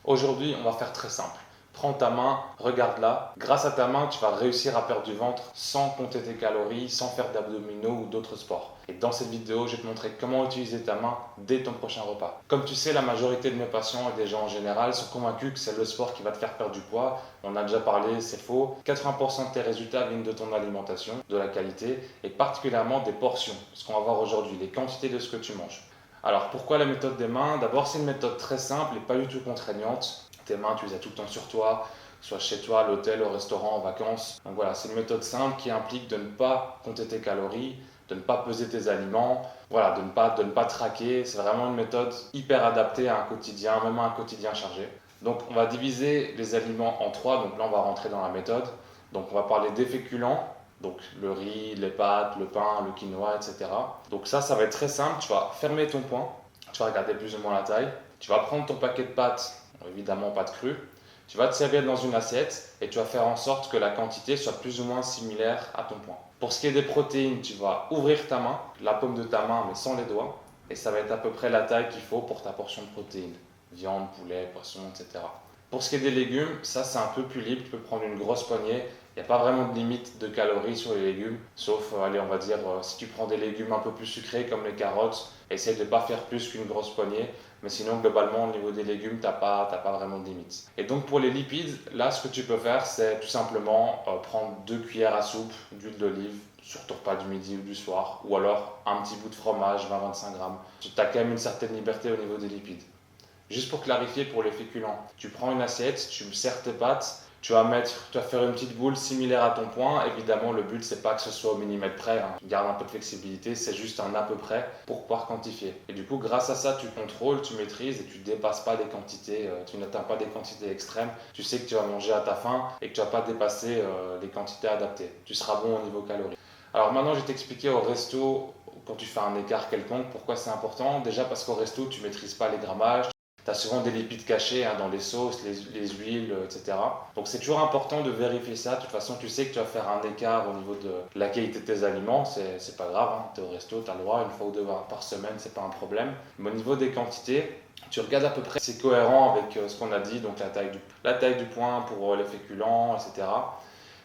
Aujourd'hui, on va faire très simple. Prends ta main, regarde-la. Grâce à ta main, tu vas réussir à perdre du ventre sans compter tes calories, sans faire d'abdominaux ou d'autres sports. Et dans cette vidéo, je vais te montrer comment utiliser ta main dès ton prochain repas. Comme tu sais, la majorité de mes patients et des gens en général sont convaincus que c'est le sport qui va te faire perdre du poids. On a déjà parlé, c'est faux. 80% de tes résultats viennent de ton alimentation, de la qualité et particulièrement des portions. Ce qu'on va voir aujourd'hui, les quantités de ce que tu manges. Alors pourquoi la méthode des mains? D'abord, c'est une méthode très simple et pas du tout contraignante. Tes mains, tu les as tout le temps sur toi, soit chez toi, à l'hôtel, au restaurant, en vacances. Donc voilà, c'est une méthode simple qui implique de ne pas compter tes calories, de ne pas peser tes aliments, voilà, de ne pas traquer. C'est vraiment une méthode hyper adaptée à un quotidien, même à un quotidien chargé. Donc on va diviser les aliments en trois. Donc là, on va rentrer dans la méthode. Donc on va parler des féculents, donc le riz, les pâtes, le pain, le quinoa, etc. Donc ça va être très simple. Tu vas fermer ton poing, tu vas regarder plus ou moins la taille. Tu vas prendre ton paquet de pâtes, évidemment pâtes crues. Tu vas te servir dans une assiette et tu vas faire en sorte que la quantité soit plus ou moins similaire à ton poing. Pour ce qui est des protéines, tu vas ouvrir ta main, la paume de ta main mais sans les doigts, et ça va être à peu près la taille qu'il faut pour ta portion de protéines. Viande, poulet, poisson, etc. Pour ce qui est des légumes, ça c'est un peu plus libre, tu peux prendre une grosse poignée. Il n'y a pas vraiment de limite de calories sur les légumes, sauf, allez, on va dire, si tu prends des légumes un peu plus sucrés comme les carottes, essaye de ne pas faire plus qu'une grosse poignée. Mais sinon, globalement, au niveau des légumes, t'as pas vraiment de limite. Et donc, pour les lipides, là, ce que tu peux faire, c'est tout simplement prendre 2 cuillères à soupe d'huile d'olive sur ton repas du midi ou du soir, ou alors un petit bout de fromage, 20-25 grammes. Tu as quand même une certaine liberté au niveau des lipides. Juste pour clarifier pour les féculents, tu prends une assiette, tu serres tes pâtes, tu vas faire une petite boule similaire à ton poing. Évidemment, le but c'est pas que ce soit au millimètre près, hein. Tu gardes un peu de flexibilité, c'est juste un à peu près pour pouvoir quantifier. Et du coup, grâce à ça, tu contrôles, tu maîtrises et tu dépasses pas des quantités, tu n'atteins pas des quantités extrêmes. Tu sais que tu vas manger à ta faim et que tu vas pas dépasser les quantités adaptées. Tu seras bon au niveau calories. Alors maintenant, je vais t'expliquer au resto, quand tu fais un écart quelconque, pourquoi c'est important. Déjà parce qu'au resto, tu maîtrises pas les grammages. Tu as souvent des lipides cachés hein, dans les sauces, les huiles, etc. Donc c'est toujours important de vérifier ça. De toute façon, tu sais que tu vas faire un écart au niveau de la qualité de tes aliments. C'est pas grave, hein. Tu es au resto, tu as le droit, une fois ou deux par semaine, c'est pas un problème. Mais au niveau des quantités, tu regardes à peu près, c'est cohérent avec ce qu'on a dit, donc la taille du poing pour les féculents, etc.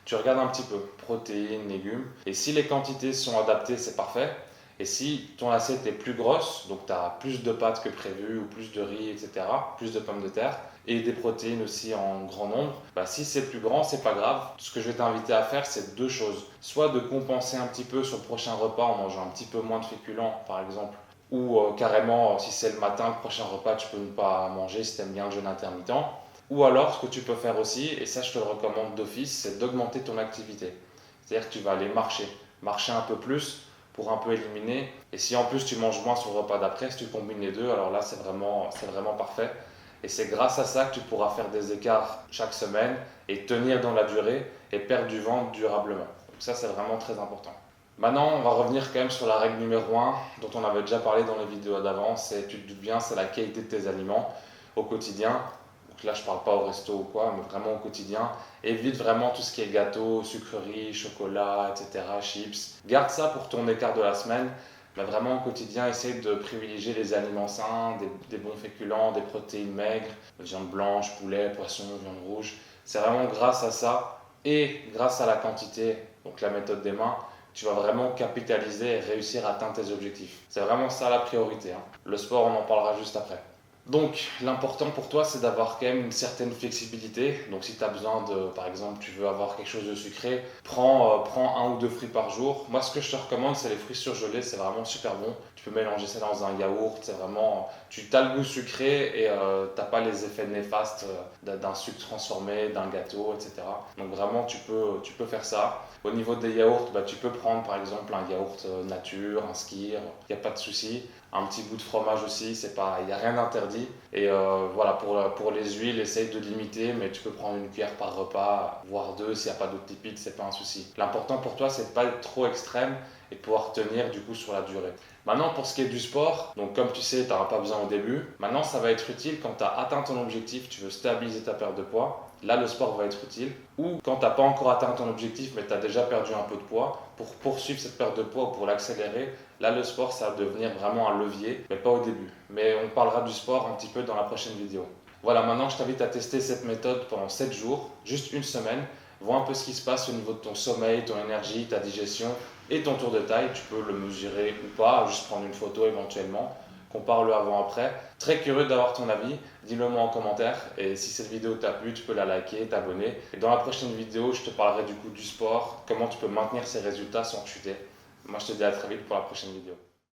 Tu regardes un petit peu, protéines, légumes. Et si les quantités sont adaptées, c'est parfait. Et si ton assiette est plus grosse, donc tu as plus de pâtes que prévu, ou plus de riz, etc., plus de pommes de terre, et des protéines aussi en grand nombre, bah si c'est plus grand, c'est pas grave. Ce que je vais t'inviter à faire, c'est deux choses. Soit de compenser un petit peu sur le prochain repas en mangeant un petit peu moins de féculents, par exemple, ou carrément, si c'est le matin, le prochain repas, tu peux ne pas manger si tu aimes bien le jeûne intermittent. Ou alors, ce que tu peux faire aussi, et ça je te le recommande d'office, c'est d'augmenter ton activité. C'est-à-dire que tu vas aller marcher un peu plus pour un peu éliminer. Et si en plus tu manges moins sur le repas d'après, si tu combines les deux, alors là c'est vraiment parfait. Et c'est grâce à ça que tu pourras faire des écarts chaque semaine et tenir dans la durée et perdre du ventre durablement. Donc ça c'est vraiment très important. Maintenant, on va revenir quand même sur la règle numéro un dont on avait déjà parlé dans les vidéos d'avant, c'est, tu te doutes bien, c'est la qualité de tes aliments au quotidien. Donc là, je parle pas au resto ou quoi, mais vraiment au quotidien. Évite vraiment tout ce qui est gâteau, sucreries, chocolat, etc., chips. Garde ça pour ton écart de la semaine, mais vraiment au quotidien, essaye de privilégier les aliments sains, des bons féculents, des protéines maigres, viande blanche, poulet, poisson, viande rouge. C'est vraiment grâce à ça et grâce à la quantité, donc la méthode des mains, tu vas vraiment capitaliser et réussir à atteindre tes objectifs. C'est vraiment ça la priorité, hein. Le sport, on en parlera juste après. Donc, l'important pour toi, c'est d'avoir quand même une certaine flexibilité. Donc, si tu as besoin de, par exemple, tu veux avoir quelque chose de sucré, prends un ou deux fruits par jour. Moi, ce que je te recommande, c'est les fruits surgelés. C'est vraiment super bon. Tu peux mélanger ça dans un yaourt. C'est vraiment, tu as le goût sucré et t'as pas les effets néfastes d'un sucre transformé, d'un gâteau, etc. Donc, vraiment, tu peux faire ça. Au niveau des yaourts, bah, tu peux prendre par exemple un yaourt nature, un skyr, il n'y a pas de souci. Un petit bout de fromage aussi, c'est pas, il n'y a rien d'interdit. Et voilà, pour les huiles, essaye de limiter, mais tu peux prendre une cuillère par repas, voire deux, s'il n'y a pas d'autres lipides, c'est pas un souci. L'important pour toi, c'est de pas être trop extrême et de pouvoir tenir du coup sur la durée. Maintenant, pour ce qui est du sport, donc comme tu sais, tu n'auras pas besoin au début. Maintenant, ça va être utile quand tu as atteint ton objectif, tu veux stabiliser ta perte de poids. Là, le sport va être utile. Ou quand tu n'as pas encore atteint ton objectif, mais tu as déjà perdu un peu de poids, pour poursuivre cette perte de poids ou pour l'accélérer, là, le sport, ça va devenir vraiment un levier, mais pas au début. Mais on parlera du sport un petit peu dans la prochaine vidéo. Voilà, maintenant je t'invite à tester cette méthode pendant 7 jours, juste une semaine. Vois un peu ce qui se passe au niveau de ton sommeil, ton énergie, ta digestion et ton tour de taille. Tu peux le mesurer ou pas, juste prendre une photo éventuellement. Compare le avant-après. Très curieux d'avoir ton avis. Dis-le moi en commentaire. Et si cette vidéo t'a plu, tu peux la liker, t'abonner. Et dans la prochaine vidéo, je te parlerai du coup du sport, comment tu peux maintenir ces résultats sans chuter. Moi, je te dis à très vite pour la prochaine vidéo.